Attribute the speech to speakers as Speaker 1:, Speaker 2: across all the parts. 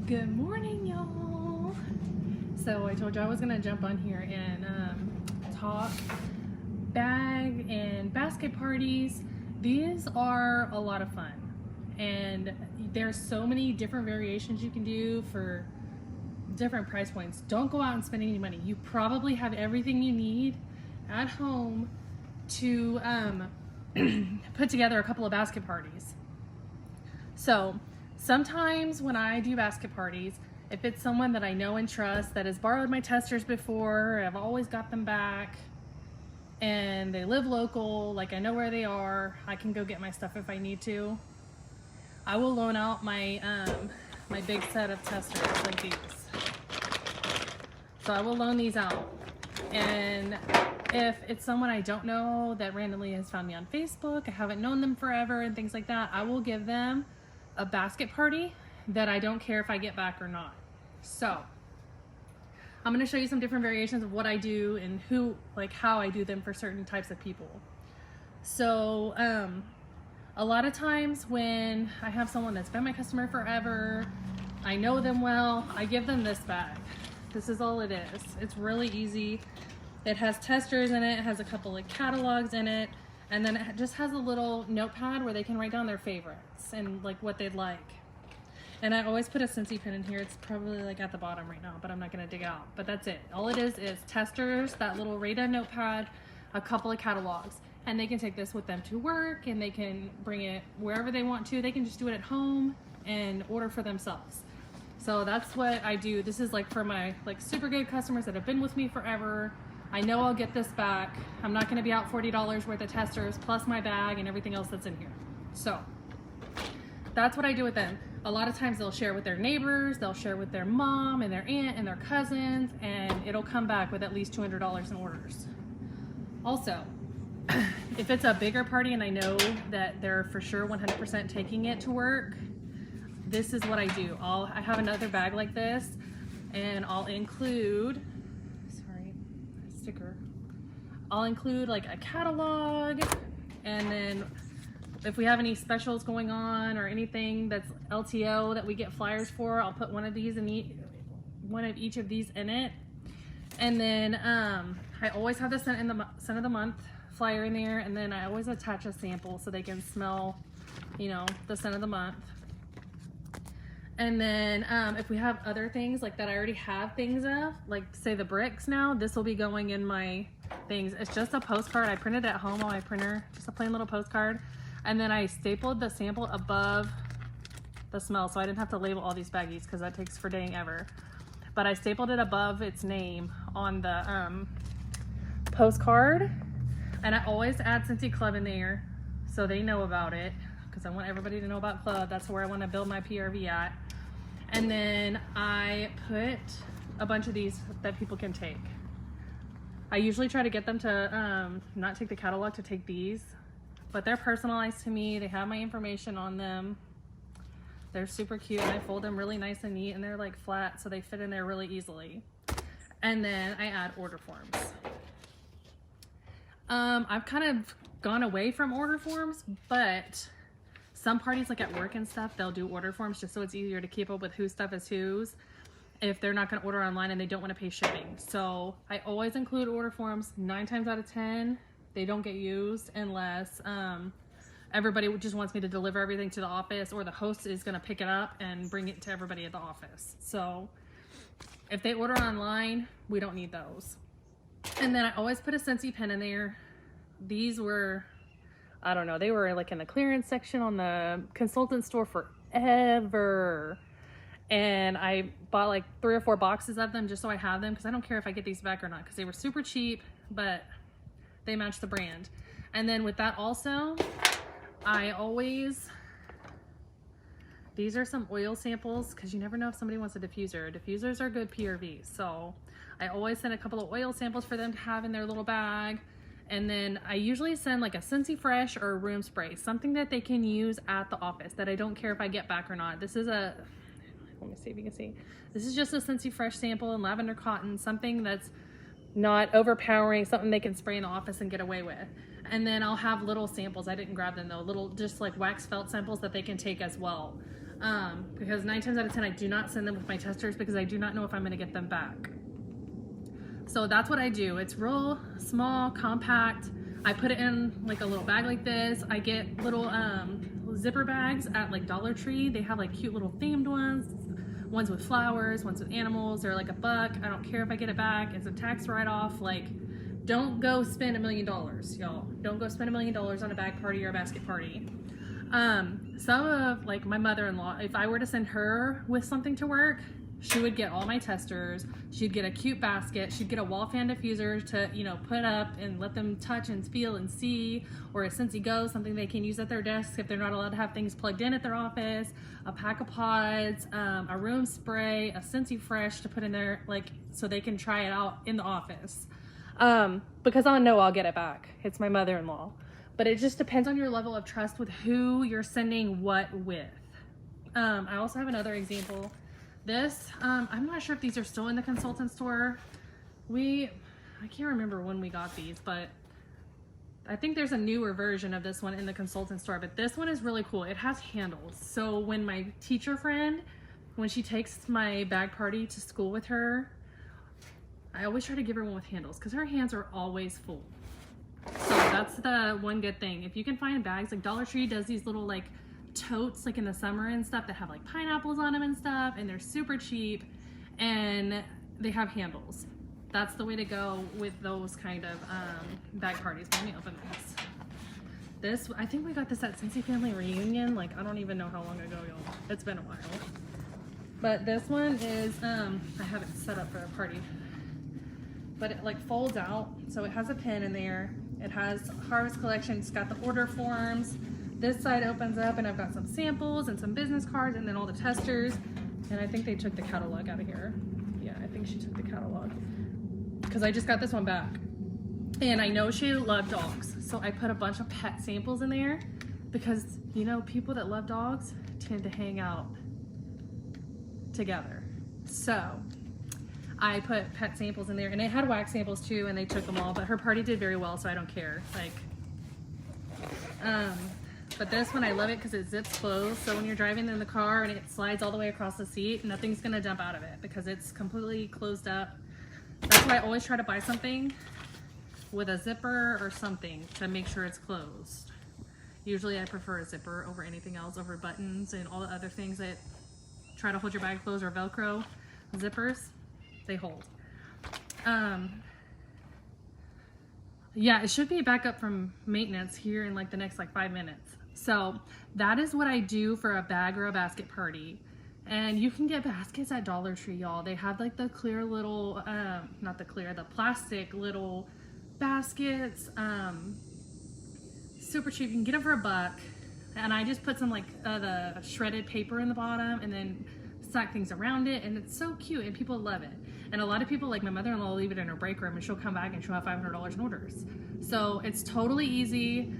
Speaker 1: Good morning, y'all. So I told you I was gonna jump on here and talk bag and basket parties. These are a lot of fun, and there's so many different variations you can do for different price points. Don't go out and spend any money. You probably have everything you need at home to put together a couple of basket parties. So sometimes when I do basket parties, if it's someone that I know and trust that has borrowed my testers before, I've always got them back, and they live local, like I know where they are, I can go get my stuff if I need to. I will loan out my my big set of testers like these. So I will loan these out. And if it's someone I don't know that randomly has found me on Facebook, I haven't known them forever and things like that, I will give them a basket party that I don't care if I get back or not. So I'm going to show you some different variations of what I do and how I do them for certain types of people. So a lot of times when I have someone that's been my customer forever, I know them well, I give them this bag. This is all it is. It's really easy. It has testers in it, it has a couple of catalogs in it, and then it just has a little notepad where they can write down their favorites and like what they'd like. And I always put a Scentsy pin in here. It's probably like at the bottom right now, but I'm not gonna dig out. But that's it. All it is testers, that little radar notepad, a couple of catalogs. And they can take this with them to work, and they can bring it wherever they want to. They can just do it at home and order for themselves. So that's what I do. This is like for my super good customers that have been with me forever. I know I'll get this back. I'm not gonna be out $40 worth of testers plus my bag and everything else that's in here. So that's what I do with them. A lot of times they'll share with their neighbors, they'll share with their mom and their aunt and their cousins, and it'll come back with at least $200 in orders. Also, if it's a bigger party and I know that they're for sure 100% taking it to work, this is what I do. I have another bag like this, and I'll include, sticker. I'll include like a catalog, and then if we have any specials going on or anything that's LTO that we get flyers for, I'll put one of these in one of each of these in it. And then I always have the scent of the month flyer in there, and then I always attach a sample so they can smell, the scent of the month. And then if we have other things like that I already have things of, like say the bricks now, this will be going in my things. It's just a postcard. I printed it at home on my printer, just a plain little postcard. And then I stapled the sample above the smell, so I didn't have to label all these baggies because that takes for dang ever. But I stapled it above its name on the postcard. And I always add Scentsy Club in there so they know about it, because I want everybody to know about Club. That's where I want to build my PRV at. And then I put a bunch of these that people can take. I usually try to get them to not take the catalog, to take these, but they're personalized to me. They have my information on them. They're super cute, and I fold them really nice and neat, and they're like flat, so they fit in there really easily. And then I add order forms. I've kind of gone away from order forms, but some parties, like at work and stuff, they'll do order forms just so it's easier to keep up with whose stuff is whose if they're not going to order online and they don't want to pay shipping. So I always include order forms. 9 times out of 10 they don't get used unless everybody just wants me to deliver everything to the office, or the host is going to pick it up and bring it to everybody at the office. So if they order online, we don't need those. And then I always put a Scentsy pen in there. These were, I don't know, they were like in the clearance section on the consultant store forever. And I bought like 3 or 4 boxes of them just so I have them, because I don't care if I get these back or not, because they were super cheap, but they match the brand. And then with that also, I always, these are some oil samples, because you never know if somebody wants a diffuser. Diffusers are good PRVs. So I always send a couple of oil samples for them to have in their little bag. And then I usually send like a Scentsy Fresh or a room spray, something that they can use at the office that I don't care if I get back or not. This is let me see if you can see. This is just a Scentsy Fresh sample in lavender cotton, something that's not overpowering, something they can spray in the office and get away with. And then I'll have little samples. I didn't grab them though, little just like wax felt samples that they can take as well. Because 9 times out of 10, I do not send them with my testers because I do not know if I'm going to get them back. So that's what I do. It's real small, compact. I put it in like a little bag like this. I get little zipper bags at like Dollar Tree. They have like cute little themed ones with flowers, ones with animals. They're like $1. I don't care if I get it back. It's a tax write-off. Like, don't go spend $1 million, y'all. Don't go spend $1 million on a bag party or a basket party. Some of like my mother-in-law, if I were to send her with something to work, she would get all my testers. She'd get a cute basket. She'd get a wall fan diffuser to, you know, put up and let them touch and feel and see, or a Scentsy Go, something they can use at their desk if they're not allowed to have things plugged in at their office, a pack of pods, a room spray, a Scentsy Fresh to put in there, like, so they can try it out in the office. Because I know I'll get it back. It's my mother-in-law. But it just depends on your level of trust with who you're sending what with. I also have another example. This, I'm not sure if these are still in the consultant store. I can't remember when we got these, but I think there's a newer version of this one in the consultant store, but this one is really cool. It has handles. So when my teacher friend, when she takes my bag party to school with her, I always try to give her one with handles because her hands are always full. So that's the one good thing. If you can find bags, like Dollar Tree does these little like totes like in the summer and stuff that have like pineapples on them and stuff, and they're super cheap and they have handles. That's the way to go with those kind of bag parties. Let me open this. I think we got this at Scentsy Family Reunion. Like, I don't even know how long ago, y'all. It's been a while. But this one is, I have it set up for a party. But it like folds out. So it has a pin in there. It has Harvest Collection. It's got the order forms. This side opens up and I've got some samples and some business cards and then all the testers. And I think they took the catalog out of here. Yeah, I think she took the catalog. Because I just got this one back. And I know she loved dogs. So I put a bunch of pet samples in there because, you know, people that love dogs tend to hang out together. So I put pet samples in there, and it had wax samples too, and they took them all, but her party did very well, so I don't care. Like, but this one, I love it because it zips closed, so when you're driving in the car and it slides all the way across the seat, nothing's gonna jump out of it because it's completely closed up. That's why I always try to buy something with a zipper or something to make sure it's closed. Usually I prefer a zipper over anything else, over buttons and all the other things that try to hold your bag closed, or Velcro zippers. They hold. Yeah, it should be back up from maintenance here in like the next like 5 minutes. So that is what I do for a bag or a basket party. And you can get baskets at Dollar Tree, y'all. They have like the clear little, the plastic little baskets. Super cheap. You can get them for $1. And I just put some like the shredded paper in the bottom and then stack things around it, and it's so cute and people love it. And a lot of people, like my mother-in-law, will leave it in her break room and she'll come back and she'll have $500 in orders. So it's totally easy.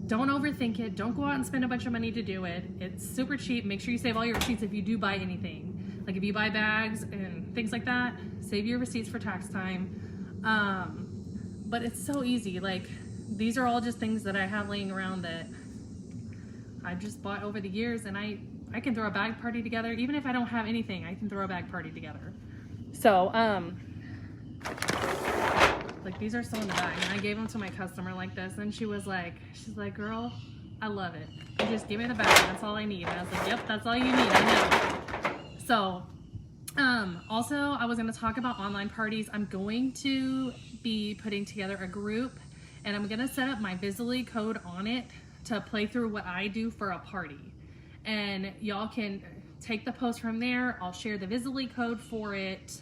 Speaker 1: Don't overthink it. Don't go out and spend a bunch of money to do it. It's super cheap. Make sure you save all your receipts if you do buy anything. Like if you buy bags and things like that, save your receipts for tax time. But it's so easy. Like, these are all just things that I have laying around that I've just bought over the years, and I can throw a bag party together. Even if I don't have anything, I can throw a bag party together. So, like, these are still in the bag, and I gave them to my customer like this, and she's like, girl, I love it. You just give me the bag, that's all I need. And I was like, yep, that's all you need, I know. So, also, I was gonna talk about online parties. I'm going to be putting together a group, and I'm gonna set up my Visily code on it to play through what I do for a party. And y'all can take the post from there. I'll share the Visily code for it.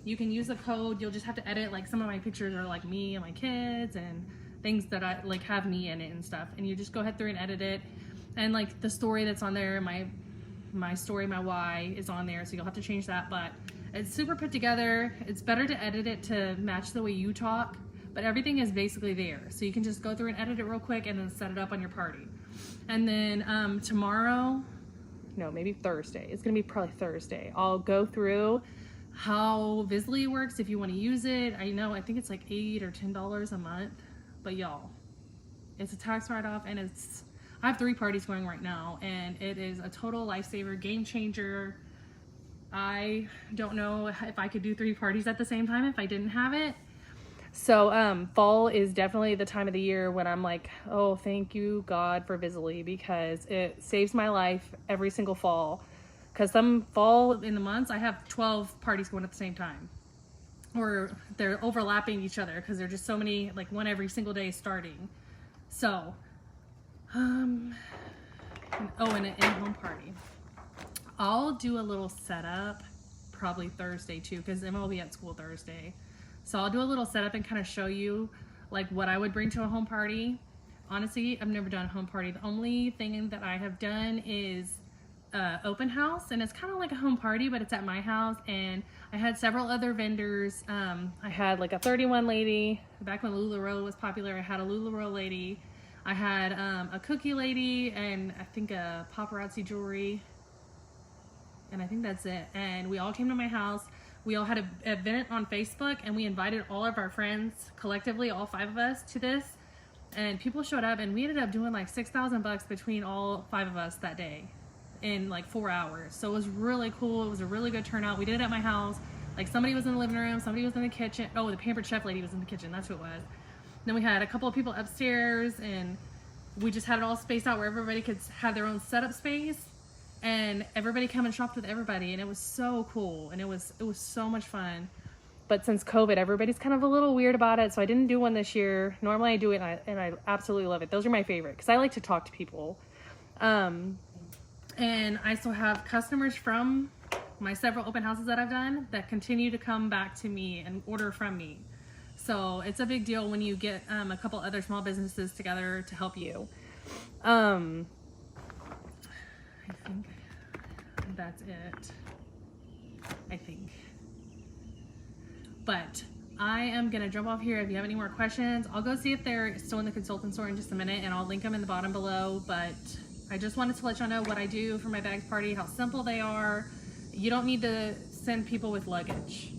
Speaker 1: You can use the code. You'll just have to edit, like, some of my pictures are like me and my kids and things that I like have me in it and stuff. And you just go ahead through and edit it. And like the story that's on there, my story, my why is on there. So you'll have to change that, but it's super put together. It's better to edit it to match the way you talk, but everything is basically there. So you can just go through and edit it real quick and then set it up on your party. And then tomorrow, no, maybe Thursday. It's gonna be probably Thursday. I'll go through how Visily works if you want to use it. I think it's like $8 or $10 a month, but y'all, it's a tax write-off, and I have 3 parties going right now, and it is a total lifesaver, game changer. I don't know if I could do 3 parties at the same time if I didn't have it. So fall is definitely the time of the year when I'm like, oh, thank you God for Visily, because it saves my life every single fall. Because some fall in the months I have 12 parties going at the same time, or they're overlapping each other because there's just so many, like one every single day starting. So and an in-home party. I'll do a little setup probably Thursday too, because Emma will be at school Thursday. So I'll do a little setup and kind of show you like what I would bring to a home party. Honestly, I've never done a home party. The only thing that I have done is open house, and it's kind of like a home party, but it's at my house. And I had several other vendors. I had like a 31 lady. Back when LuLaRoe was popular, I had a LuLaRoe lady. I had a cookie lady, and I think a paparazzi jewelry. And I think that's it. And we all came to my house. We all had an event on Facebook, and we invited all of our friends collectively, all 5 of us, to this. And people showed up, and we ended up doing like $6,000 between all 5 of us that day in like 4 hours. So it was really cool. It was a really good turnout. We did it at my house. Like somebody was in the living room, somebody was in the kitchen. Oh, the Pampered Chef lady was in the kitchen. That's who it was. Then we had a couple of people upstairs, and we just had it all spaced out where everybody could have their own setup space. And everybody come and shopped with everybody, and it was so cool, and it was so much fun. But since COVID, everybody's kind of a little weird about it, so I didn't do one this year. Normally I do it, and I absolutely love it. Those are my favorite because I like to talk to people. And I still have customers from my several open houses that I've done that continue to come back to me and order from me. So it's a big deal when you get a couple other small businesses together to help you. I think that's it. I think. But I am going to jump off here. If you have any more questions, I'll go see if they're still in the consultant store in just a minute, and I'll link them in the bottom below. But I just wanted to let y'all know what I do for my bags party, how simple they are. You don't need to send people with luggage.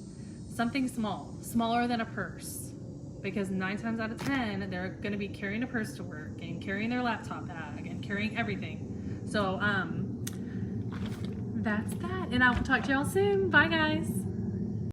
Speaker 1: Something small, smaller than a purse. Because 9 times out of 10, they're going to be carrying a purse to work and carrying their laptop bag and carrying everything. So, that's that. And I will talk to y'all soon. Bye, guys.